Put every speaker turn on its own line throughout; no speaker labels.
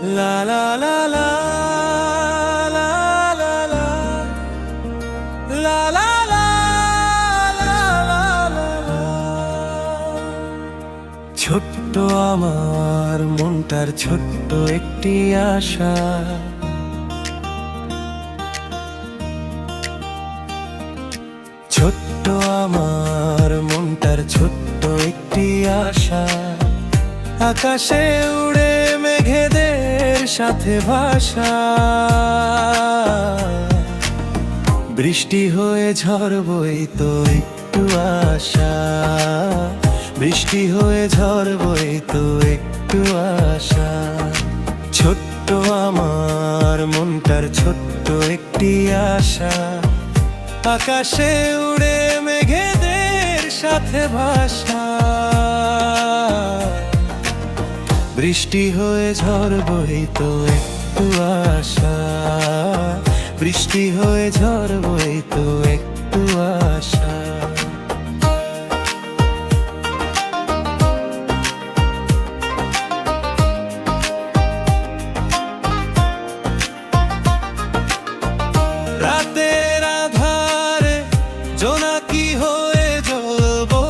লা লা লা লা লা লা লা লা লা লা লা লা লা। ছোট্ট আমার মনটার ছোট্ট একটি আশা, ছোট্ট আমার মনটার ছোট্ট একটি আশা, আকাশে উড়ে মেঘেদের সাথে ভাসা। বৃষ্টি হয়ে ঝড় বই তো একটু আশা, বৃষ্টি হয়ে ঝড় বই তো একটু আশা। ছোট্ট আমার মনটার ছোট্ট একটি আশা, আকাশে উড়ে মেঘেদের সাথে ভাসা। বৃষ্টি হয়ে ঝড় বই তো একটু আশা, বৃষ্টি হয়ে ঝড় বই তো একটু আশা। রাতের আধারে জোনাকি হয়ে জ্বলবো,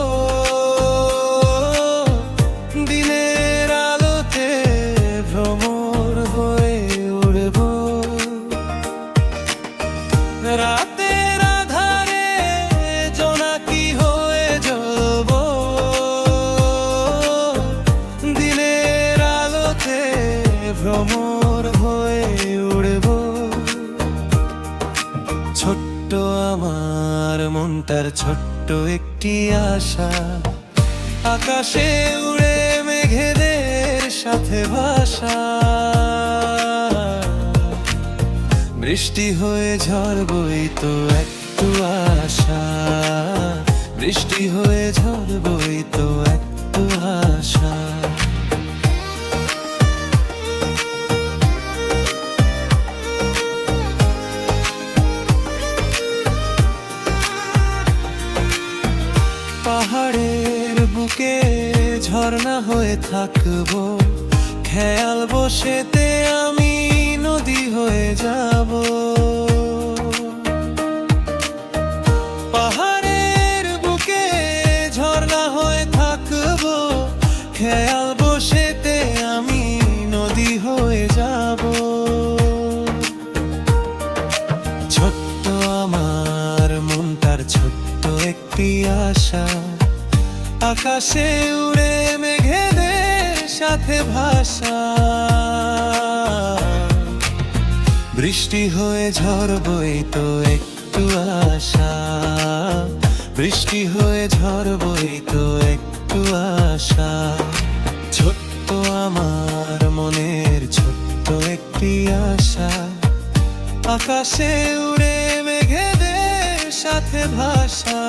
দিনের আলোতে ভ্রমর হয়ে উড়বো। রাতের আধারে জোনাকি হয়ে জ্বলবো, দিনের আলোতে ভ্রমর হয়ে উড়বো। ছোট্ট আমার মনটার ছোট্ট একটি আশা, আকাশে উড়ে মেঘেদের সাথে ভাসা। বৃষ্টি হয়ে ঝড় বই তো একটু আশা, বৃষ্টি হয়ে ঝড় বই তো একটু আশা। পাহাড়ের বুকে ঝর্ণা হয়ে থাকবো, খেয়াল বসেতে আমি নদী হয়ে যাব। পাহাড়ের বুকে ঝর্ণা হয়ে থাকবো, খেয়াল বসেতে আমি নদী হয়ে যাব। ছোট্ট আমার মনটার ছোট্ট একটি আশা, আকাশে উড়ে মেঘেদের সাথে ভাসা। বৃষ্টি হয়ে ঝড় বই তো একটু আশা, বৃষ্টি হয়ে ঝড় বই তো একটু আশা। ছোট্ট আমার মনের ছোট্ট একটি আশা, আকাশে উড়ে মেঘেদের সাথে ভাসা।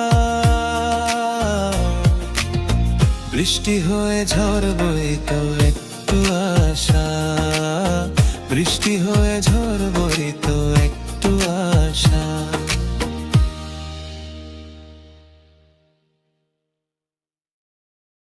বৃষ্টি হয়ে ঝড় বই তো একটু আশা, বৃষ্টি হয়ে ঝড় বই